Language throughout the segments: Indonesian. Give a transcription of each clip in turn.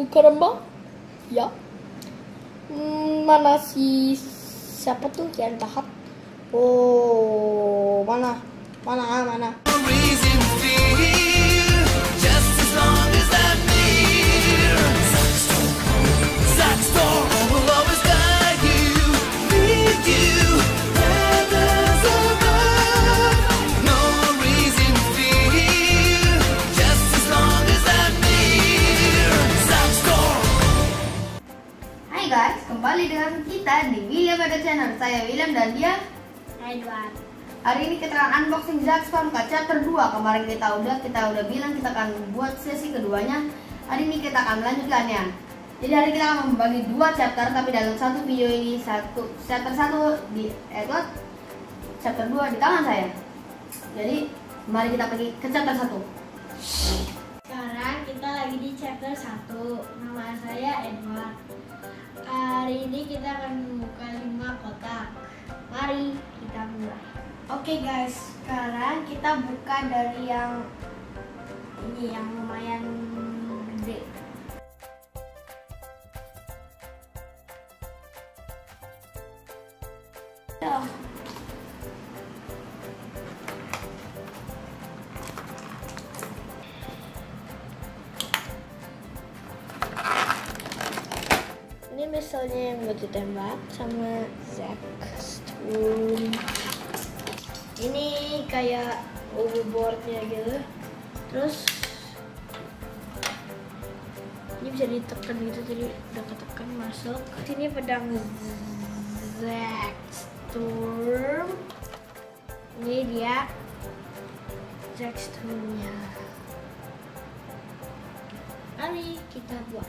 Karamba? Ya. Mana siapa tuh Kian Pahat? Oh, mana? Hai guys, kembali dengan kita di William Ada Channel. Saya William dan dia Edward. Hari ini kita akan unboxing Zaxxon chapter 2. Kemarin kita udah bilang kita akan buat sesi keduanya. Hari ini kita akan melanjutkannya. Jadi hari kita akan membagi 2 chapter, tapi dalam satu video ini chapter 1 di Edward, chapter 2 di tangan saya. Jadi mari kita pergi ke chapter 1. Sekarang kita lagi di chapter 1. Nama saya Edward. Hari ini kita akan membuka 5 kotak. Mari kita mulai. Oke guys, sekarang kita buka dari yang ini yang lumayan gede. Ini misalnya yang buat ditembak sama Zaxxon. Ini kayak overboardnya gitu. Terus ini bisa ditekan gitu, tadi udah ketekan masuk. Sini pedang Zaxxon. Ini dia Zaxxonnya. Mari kita buat.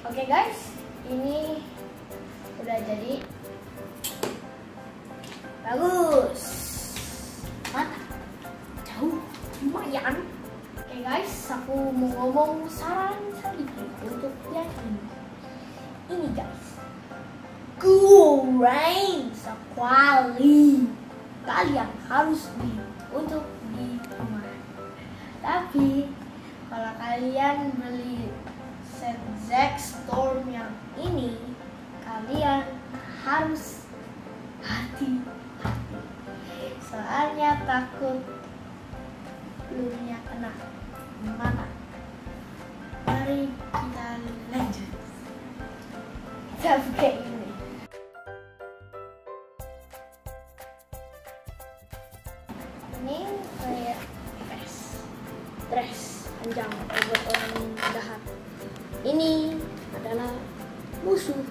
Oke guys, ini udah jadi. Bagus. Mantap. Jauh, lumayan. Oke guys, aku mau ngomong saran sedikit untuk yang ini. Ini guys, kurang sekali. Kalian harus beli untuk di rumah. Tapi kalau kalian beli set Zaxxon yang ini, kalian harus hati-hati, soalnya takut pelurunya kena mata. Mari kita lanjut. Kita buka ini. Ini kayak dress panjang buat orang jahat. Ini adalah musuh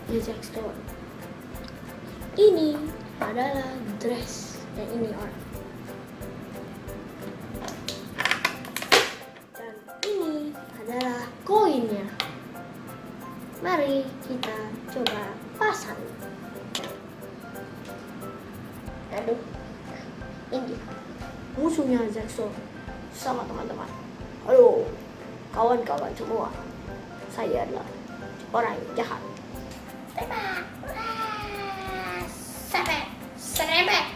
Zaxxon. Ini adalah dress dan ini orang. Dan ini adalah koinnya. Mari kita coba pasang. Aduh, ini musuhnya Zaxxon sama teman-teman. Halo kawan-kawan semua, saya adalah orang yang jahat. Tembak, serempet,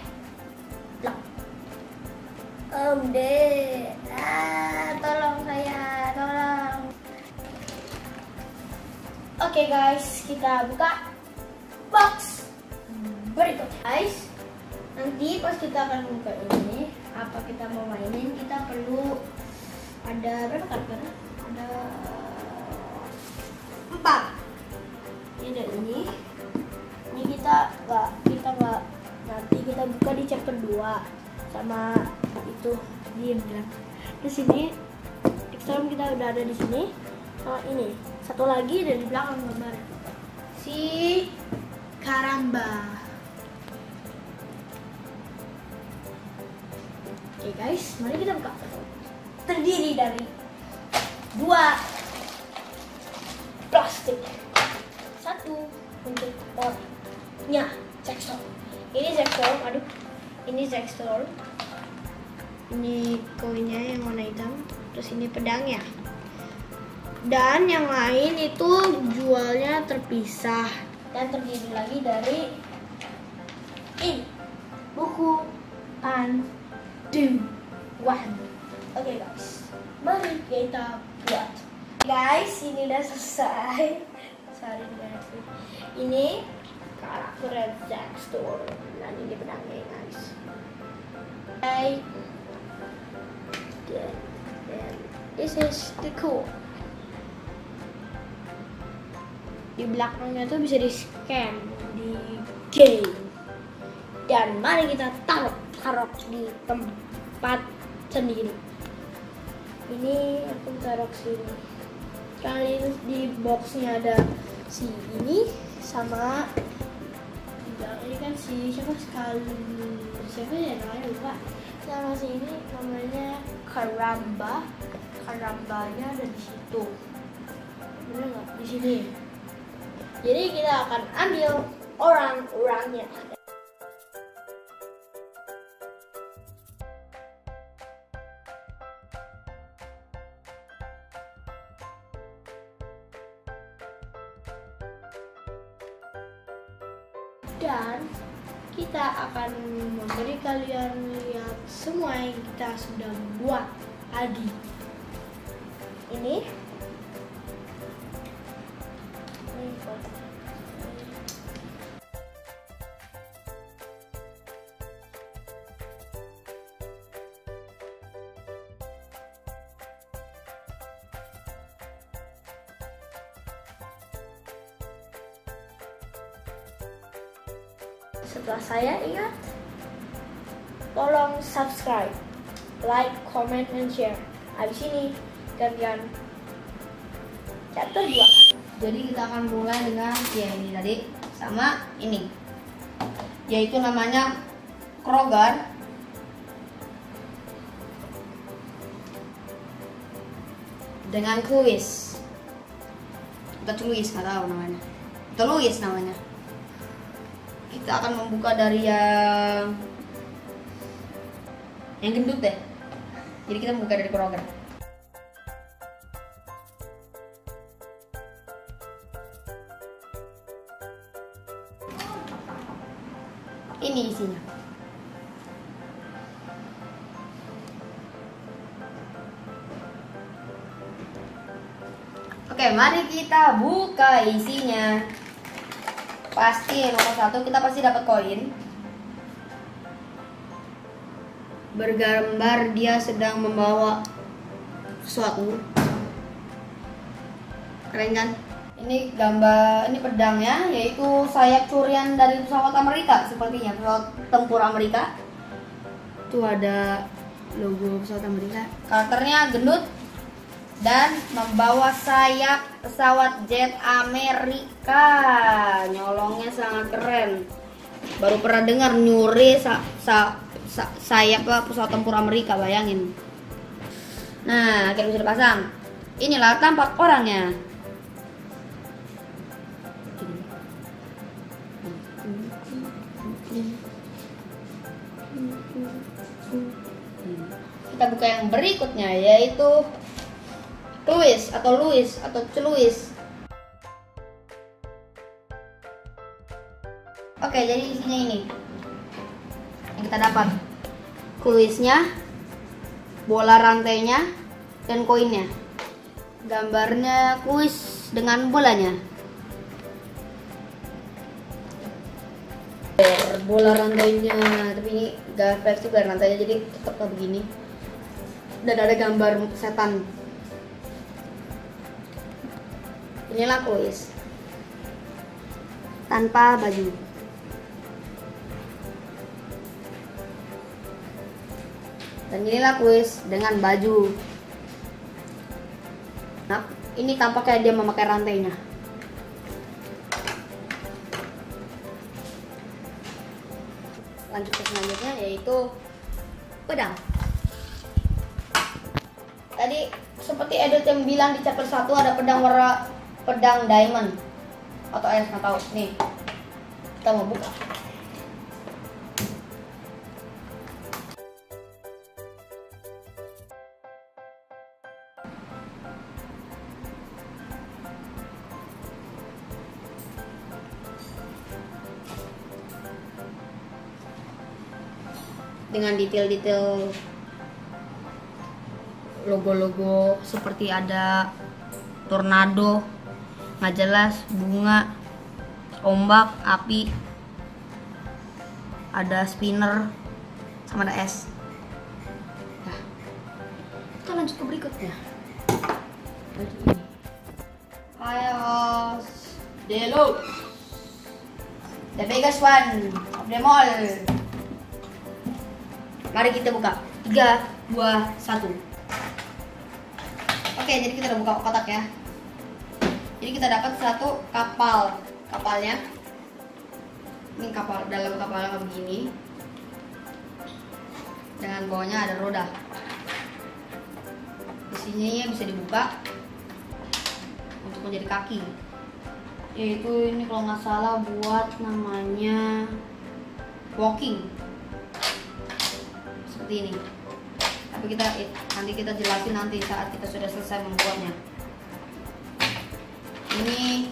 lah, tolong saya, tolong. Oke guys, kita buka box berikut guys. Nanti pas kita akan buka ini, apa kita mau mainin, kita perlu ada berapa karakter? Ada 4. Ini ada ini kita nggak nanti kita buka di chapter 2 sama itu diem bilang. Di sini Zaxxon kita udah ada di sini. Sama ini satu lagi dari belakang gambar si Karamba. Oke guys, mari kita buka. Terdiri dari 2 plastik, 1 untuk orangnya Zaxxon. Ini Zaxxon, ini Zaxxon. Ini koinnya yang warna hitam, terus ini pedangnya. Dan yang lain itu jualnya terpisah dan terdiri lagi dari ini buku panduan. Oke guys, mari kita buat. Guys, ini udah selesai. Sorry guys. Ini karakter Jack Store dan ini pedangnya guys. Dan this is the cool. Di belakangnya tuh bisa di scan di game. Dan mari kita taruh di tempat sendiri. Ini aku taruh sini. Kali di boxnya ada si ini sama ini kan si siapa ya namanya lupa. Sama si ini namanya Karambanya ada di situ. Bener nggak? Di sini. Jadi kita akan ambil orang-orangnya. Dan kita akan memberi kalian lihat semua yang kita sudah buat tadi. Ini setelah saya ingat, tolong subscribe, like, comment, and share. Habis ini gantian chapter 2. Jadi kita akan mulai dengan ya ini tadi sama ini, yaitu namanya Kroger dengan kuis atau Louis, nggak tahu namanya, atau Louis namanya. Kita akan membuka dari yang gendut deh. Jadi kita membuka dari Kroger. Ini isinya. Oke, mari kita buka isinya. Pasti nomor 1 kita pasti dapat koin. Bergambar dia sedang membawa sesuatu. Keren kan? Ini gambar, ini pedangnya, yaitu sayap curian dari pesawat Amerika sepertinya, pesawat tempur Amerika. Itu ada logo pesawat Amerika. Karakternya gendut dan membawa sayap pesawat jet Amerika. Nyolongnya sangat keren. Baru pernah dengar nyuri sayap pesawat tempur Amerika, bayangin. Nah, akhirnya bisa dipasang. Inilah tampak orangnya. Kita buka yang berikutnya, yaitu Louis atau Celuis. Oke, jadi isinya ini yang kita dapat: kuisnya, bola rantainya, dan koinnya. Gambarnya kuis dengan bolanya. Bola rantainya, tapi ini gak fleksibel rantainya, jadi tetap kayak begini. Dan ada gambar setan. Inilah kuis tanpa baju. Dan inilah kuis dengan baju. Nah, ini tampaknya dia memakai rantainya. Lanjut ke selanjutnya, yaitu pedang. Tadi seperti Edit yang bilang di chapter 1 ada pedang diamond atau nggak tahu. Nih, kita mau buka. dengan detail-detail logo-logo seperti ada tornado, nggak jelas, bunga, ombak, api, ada spinner, sama ada es. Nah, kita lanjut ke berikutnya. Chaos Deluxe, the biggest one of them all. Mari kita buka. 3, 2, 1. Oke, jadi kita udah buka kotak ya. Jadi kita dapat satu kapalnya. Ini kapal, dalam kapalnya begini. Dengan bawahnya ada roda. Di sini bisa dibuka untuk menjadi kaki. Yaitu ini kalau nggak salah buat namanya walking. Seperti ini. Tapi nanti kita jelasin nanti saat kita sudah selesai membuatnya. Ini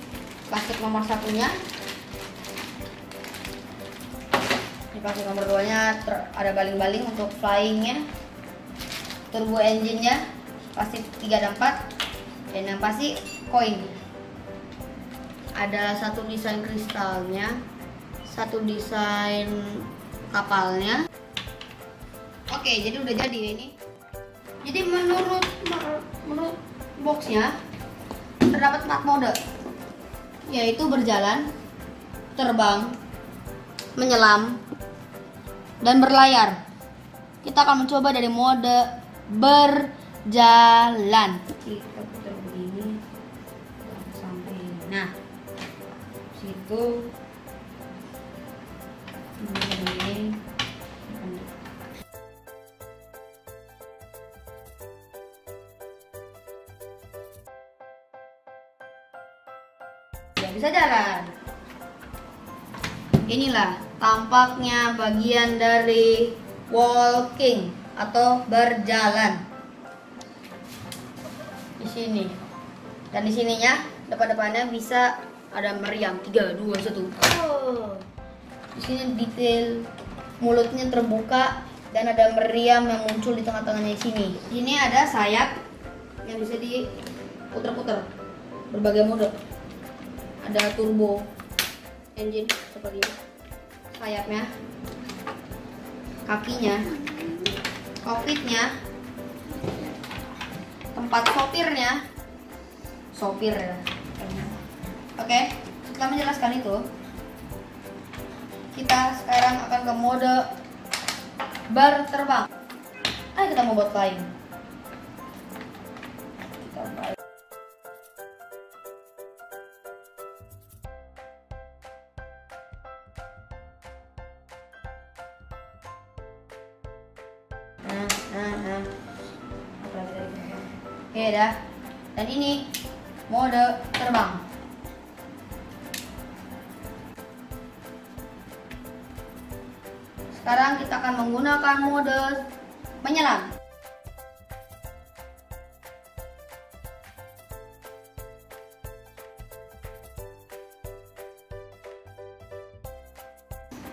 plastik nomor 1-nya. Ini plastik nomor 2-nya ada baling-baling untuk flyingnya. Turbo engine-nya pasti 3 dan 4. Dan yang pasti koin. Ada satu desain kristalnya, satu desain kapalnya. Oke, jadi udah jadi ini. Jadi menurut boxnya terdapat 4 mode, yaitu berjalan, terbang, menyelam, dan berlayar. Kita akan mencoba dari mode berjalan. Kita putar begini sampai nah situ ini. Bisa jalan. Inilah tampaknya bagian dari walking atau berjalan. Di sini. Dan di sininya depan-depannya bisa ada meriam. 3, 2, 1. Oh. Di sini detail mulutnya terbuka dan ada meriam yang muncul di tengah-tengahnya di sini. Ini ada sayap yang bisa diputar-putar berbagai mode. Ada turbo engine seperti ini, sayapnya, kakinya, kokpitnya, tempat sopir ya. Oke, setelah menjelaskan itu, kita sekarang akan ke mode berterbang. Ayo kita mau buat flying. Oke dah. Dan ini mode terbang. Sekarang kita akan menggunakan mode menyelam.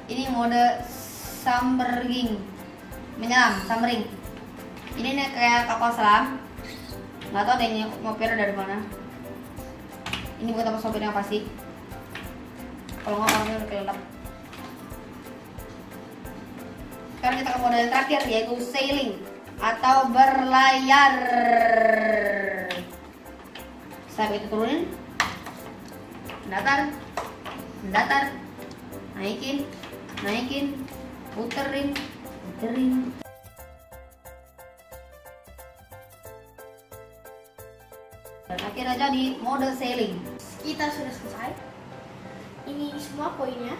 Ini mode submerging, menyelam, submerging. Ini nih kayak kapal selam. Nggak tahu ada yang ngopir dari mana. Ini buat apa sopirnya pasti. Kalau nggak orangnya udah kelelap. Sekarang kita ke mode yang terakhir, yaitu sailing atau berlayar. Sayap itu turunin, mendatar, naikin, puterin. Dan akhirnya jadi mode sailing. Kita sudah selesai. Ini semua poinnya.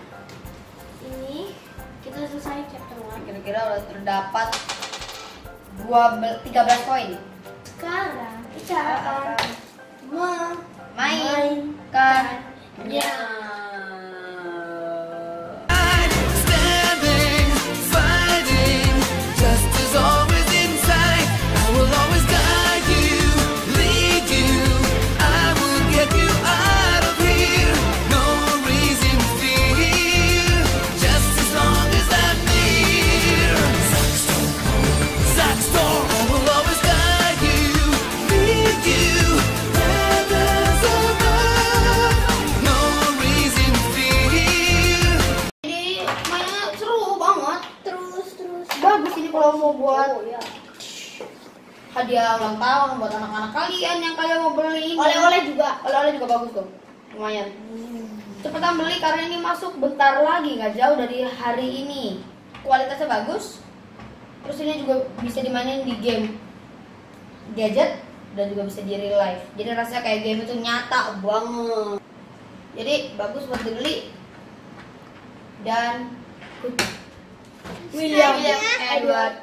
Ini kita selesai chapter 1. Kira-kira udah terdapat 13 poin. Sekarang kita akan memainkannya. buat ya. hadiah ulang tahun buat anak-anak kalian yang kalian mau beli. Oleh-oleh juga. Oleh-oleh juga bagus tuh, lumayan. Cepetan beli karena ini masuk bentar lagi, nggak jauh dari hari ini. Kualitasnya bagus. Terus ini juga bisa dimainin di game gadget dan juga bisa di real life. Jadi rasanya kayak game itu nyata banget. Jadi bagus buat dibeli. Dan William Edward.